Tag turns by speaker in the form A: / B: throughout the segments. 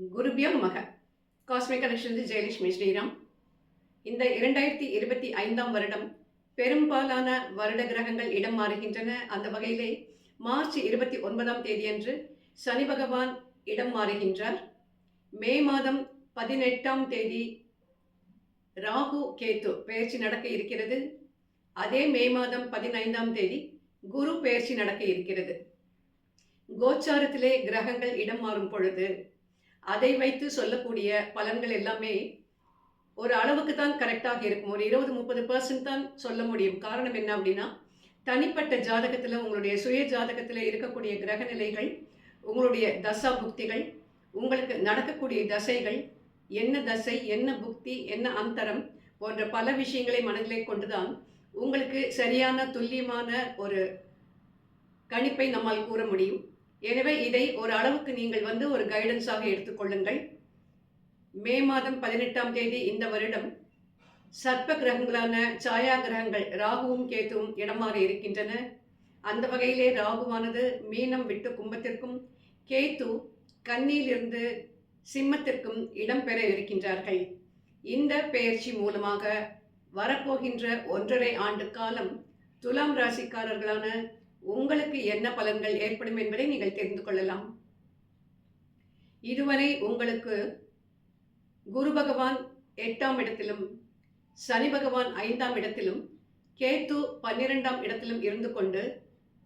A: குருபியோ நமக. Cosmic connection Jayalakshmi Sriram. இந்த 2025ஆம் வருடம் பெரும்பாலான வருட கிரகங்கள் இடம் மாறுகின்றன. அந்த வகையிலே மார்ச் 29ஆம் தேதியன்று சனி பகவான் இடம் மாறுகின்றார். மே மாதம் 18ஆம் தேதி ராகு கேத்து பெயர்ச்சி நடக்க இருக்கிறது. அதே மே மாதம் 15ஆம் தேதி குரு பெயர்ச்சி நடக்க இருக்கிறது. கோச்சாரத்திலே கிரகங்கள் இடம் மாறும் பொழுது அதை வைத்து சொல்லக்கூடிய பலன்கள் எல்லாமே ஒரு அளவுக்கு தான் கரெக்டாக இருக்கும். ஒரு 20-30% தான் சொல்ல முடியும். காரணம் என்ன அப்படின்னா, தனிப்பட்ட ஜாதகத்தில் உங்களுடைய சுய ஜாதகத்தில் இருக்கக்கூடிய கிரக நிலைகள், உங்களுடைய தசா புக்திகள், உங்களுக்கு நடக்கக்கூடிய தசைகள், என்ன தசை, என்ன புக்தி, என்ன அந்தரம் போன்ற பல விஷயங்களை மனதிலே கொண்டுதான் உங்களுக்கு சரியான துல்லியமான ஒரு கணிப்பை நம்மால் கூற முடியும். எனவே இதை ஒரு அளவுக்கு நீங்கள் ஒரு கைடன்ஸாக எடுத்துக்கொள்ளுங்கள். மே மாதம் 18ஆம் தேதி இந்த வருடம் சர்ப்ப கிரகங்களான சாயா கிரகங்கள் ராகுவும் கேத்துவும் இடமாற இருக்கின்றன. அந்த வகையிலே ராகுவானது மீனம் விட்டு கும்பத்திற்கும், கேத்து கன்னியிலிருந்து சிம்மத்திற்கும் இடம்பெற இருக்கின்றார்கள். இந்த பெயர்ச்சி மூலமாக வரப்போகின்ற 1.5 ஆண்டு காலம் துலாம் ராசிக்காரர்களான உங்களுக்கு என்ன பலன்கள் ஏற்படும் என்பதை நீங்கள் தெரிந்து கொள்ளலாம். இதுவரை உங்களுக்கு குரு பகவான் 8ஆம் இடத்திலும், சனி பகவான் 5ஆம் இடத்திலும், கேத்து 12ஆம் இடத்திலும் இருந்து கொண்டு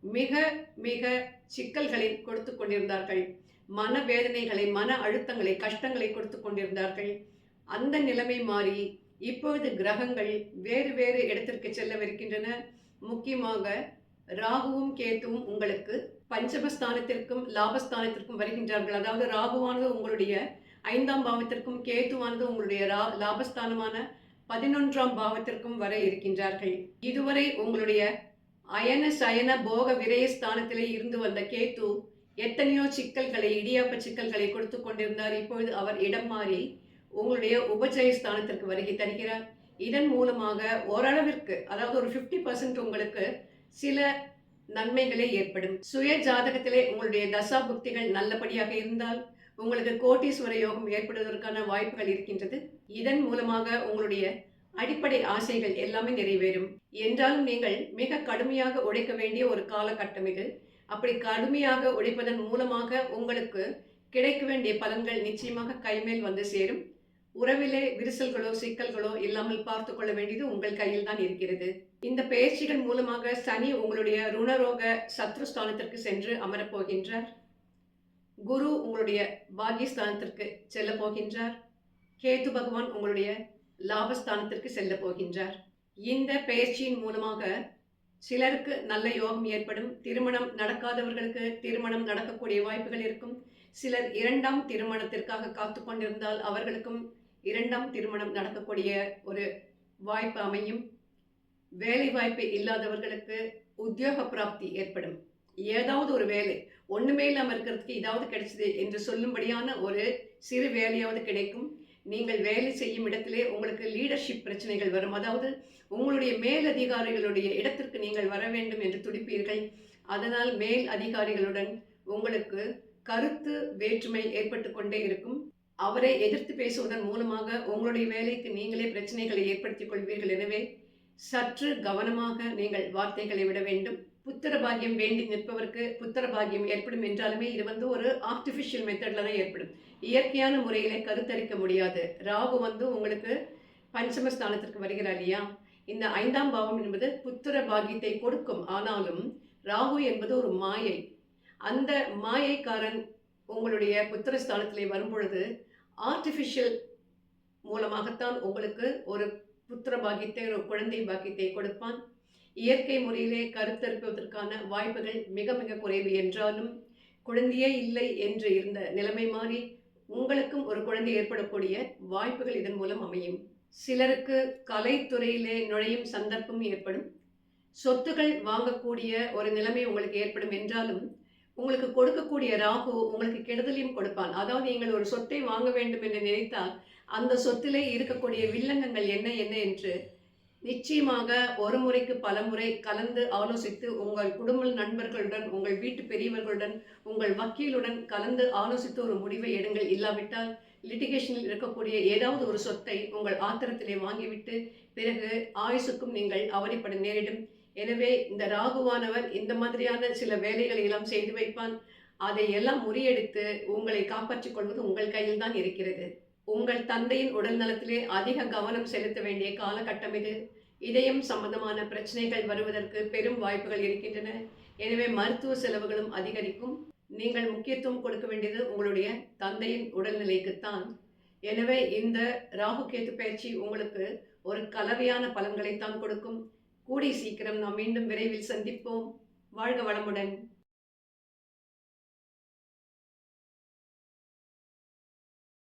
A: மிக மிக சிக்கல்களை கொடுத்து கொண்டிருந்தார்கள். மனவேதனைகளை, மன அழுத்தங்களை, கஷ்டங்களை கொடுத்து கொண்டிருந்தார்கள். அந்த நிலைமை மாறி இப்பொழுது கிரகங்கள் வேறு வேறு இடத்திற்கு செல்லவிருக்கின்றன. முக்கியமாக ராகுவும் கேத்துவும் உங்களுக்கு பஞ்சமஸ்தானத்திற்கும் லாபஸ்தானத்திற்கும் வருகின்றார்கள். அதாவது ராகுவானது உங்களுடைய 5ஆம் பாவத்திற்கும், கேத்துவானது உங்களுடைய லாபஸ்தானமான 11ஆம் பாவத்திற்கும் வர இருக்கின்றார்கள். இதுவரை உங்களுடைய அயன சயன போக விரயஸ்தானத்திலே இருந்து வந்த கேத்து எத்தனையோ சிக்கல்களை, இடியாப்ப சிக்கல்களை கொடுத்து கொண்டிருந்தார். இப்பொழுது அவர் இடம் மாறி உங்களுடைய உபஜயஸ்தானத்திற்கு வருகை தருகிறார். இதன் மூலமாக ஓரளவிற்கு, அதாவது ஒரு 50% உங்களுக்கு சில நன்மைகளே ஏற்படும். சுய ஜாதகத்திலே உங்களுடைய தசா புக்திகள் நல்லபடியாக இருந்தால் உங்களுக்கு கோட்டீஸ்வர யோகம் ஏற்படுவதற்கான வாய்ப்புகள் இருக்கின்றது. இதன் மூலமாக உங்களுடைய அடிப்படை ஆசைகள் எல்லாமே நிறைவேறும். என்றாலும் நீங்கள் மிக கடுமையாக உழைக்க வேண்டிய ஒரு காலகட்டம் இது. அப்படி கடுமையாக உழைப்பதன் மூலமாக உங்களுக்கு கிடைக்க வேண்டிய பலன்கள் நிச்சயமாக கைமேல் வந்து சேரும். உறவிலே விரிசல்களோ சிக்கல்களோ இல்லாமல் பார்த்து கொள்ள வேண்டியது உங்கள் கையில் தான் இருக்கிறது. இந்த பயிற்சிகள் மூலமாக சனி உங்களுடைய ருணரோக சத்ருஸ்தானத்திற்கு சென்று அமரப்போகின்றார். குரு உங்களுடைய பாகியஸ்தானத்திற்கு செல்ல போகின்றார். கேது பகவான் உங்களுடைய லாபஸ்தானத்திற்கு செல்ல போகின்றார். இந்த பயிற்சியின் மூலமாக சிலருக்கு நல்ல யோகம் ஏற்படும். திருமணம் நடக்காதவர்களுக்கு திருமணம் நடக்கக்கூடிய வாய்ப்புகள் இருக்கும். சிலர் 2ஆம் திருமணத்திற்காக காத்து கொண்டிருந்தால் அவர்களுக்கும் 2ஆம் திருமணம் நடக்கக்கூடிய ஒரு வாய்ப்பு அமையும். வேலை வாய்ப்பு இல்லாதவர்களுக்கு உத்தியோக பிராப்தி ஏற்படும். ஏதாவது ஒரு வேலை, ஒண்ணுமே இல்லாமல் இருக்கிறதுக்கு இதாவது கிடைச்சது என்று சொல்லும்படியான ஒரு சிறு வேலையாவது கிடைக்கும். நீங்கள் வேலை செய்யும் இடத்திலே உங்களுக்கு லீடர்ஷிப் பிரச்சனைகள் வரும். அதாவது உங்களுடைய மேல் அதிகாரிகளுடைய இடத்திற்கு நீங்கள் வர வேண்டும் என்று துடிப்பீர்கள். அதனால் மேல் அதிகாரிகளுடன் உங்களுக்கு கருத்து வேற்றுமை ஏற்பட்டு கொண்டே இருக்கும். அவரை எதிர்த்து பேசுவதன் மூலமாக உங்களுடைய வேலைக்கு நீங்களே பிரச்சனைகளை ஏற்படுத்திக் கொள்வீர்கள். எனவே சற்று கவனமாக நீங்கள் வார்த்தைகளை விட வேண்டும். புத்திர பாக்கியம் வேண்டி நிற்பவருக்கு புத்திர பாக்கியம் ஏற்படும் என்றாலுமே இது ஒரு ஆர்டிஃபிஷியல் மெத்தட்ல தான் ஏற்படும். இயற்கையான முறையிலே கருத்தரிக்க முடியாது. ராகு உங்களுக்கு பஞ்சமஸ்தானத்திற்கு வருகிறார் இல்லையா? இந்த 5ஆம் பாவம் என்பது புத்திர பாக்கியத்தை கொடுக்கும். ஆனாலும் ராகு என்பது ஒரு மாயை. அந்த மாயைக்காரன் உங்களுடைய புத்திரஸ்தானத்திலே வரும்பொழுது ஆர்டிஃபிஷியல் மூலமாகத்தான் உங்களுக்கு ஒரு புத்திர பாக்கியத்தை, ஒரு குழந்தை பாக்கியத்தை கொடுப்பான். இயற்கை முறையிலே கருத்தரிப்பதற்கான வாய்ப்புகள் மிக மிக குறைவு. என்றாலும் குழந்தையே இல்லை என்று இருந்த நிலைமை மாறி உங்களுக்கும் ஒரு குழந்தை ஏற்படக்கூடிய வாய்ப்புகள் இதன் மூலம் அமையும். சிலருக்கு கலைத்துறையிலே நுழையும் சந்தர்ப்பம் ஏற்படும். சொத்துக்கள் வாங்கக்கூடிய ஒரு நிலைமை உங்களுக்கு ஏற்படும். என்றாலும் உங்களுக்கு கொடுக்கக்கூடிய ராகு உங்களுக்கு கெடுதலையும் கொடுப்பான். அதாவது நீங்கள் ஒரு சொத்தை வாங்க வேண்டும் என்று நினைத்தால் அந்த சொத்திலே இருக்கக்கூடிய வில்லங்கங்கள் என்ன என்ன என்று நிச்சயமாக ஒரு முறைக்கு பலமுறை கலந்து ஆலோசித்து உங்கள் குடும்ப நண்பர்களுடன், உங்கள் வீட்டு பெரியவர்களுடன், உங்கள் வக்கீலுடன் கலந்து ஆலோசித்து ஒரு முடிவை எடுங்கள். இல்லாவிட்டால் லிட்டிகேஷனில் இருக்கக்கூடிய ஏதாவது ஒரு சொத்தை உங்கள் ஆத்திரத்திலே வாங்கிவிட்டு பிறகு ஆயுசுக்கும் நீங்கள் அவதிப்பட நேரிடும். எனவே இந்த ராகுவானவர் இந்த மாதிரியான சில வேலைகளை எல்லாம் செய்து வைப்பான். அதை எல்லாம் முறியடித்து உங்களை காப்பாற்றிக் கொள்வது உங்கள் கையில் தான் இருக்கிறது. உங்கள் தந்தையின் உடல் நலத்திலே அதிக கவனம் செலுத்த வேண்டிய காலகட்டம் இது. இதயம் சம்பந்தமான பிரச்சனைகள் வருவதற்கு பெரும் வாய்ப்புகள் இருக்கின்றன. எனவே மருத்துவ செலவுகளும் அதிகரிக்கும். நீங்கள் முக்கியத்துவம் கொடுக்க வேண்டியது உங்களுடைய தந்தையின் உடல்நிலைக்குத்தான். எனவே இந்த ராகு கேது பயிற்சி உங்களுக்கு ஒரு கலவையான பலன்களைத்தான் கொடுக்கும். கூடிய சீக்கிரம் நாம் மீண்டும் விரைவில் சந்திப்போம். வாழ்க வளமுடன்.